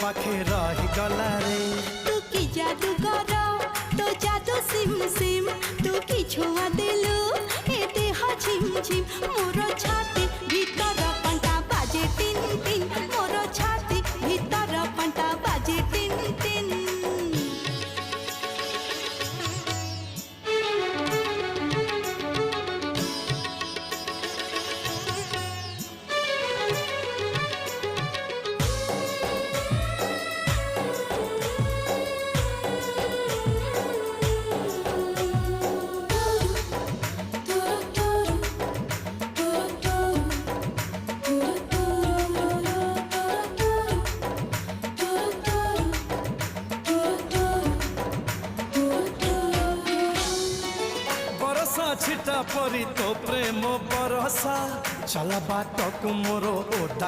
पाखे रही गला रे। तू की जादू करो तो जादू सिम सिम तू की छुआ दिलु ए देह झिम झिम मोर छाती भीतर पंटा बाजे टिन टिन मोर छाती भीतर पंटा बाजे टिन टिन। छिटा परी तो प्रेम बरसा चला बाटक मोर ओदा।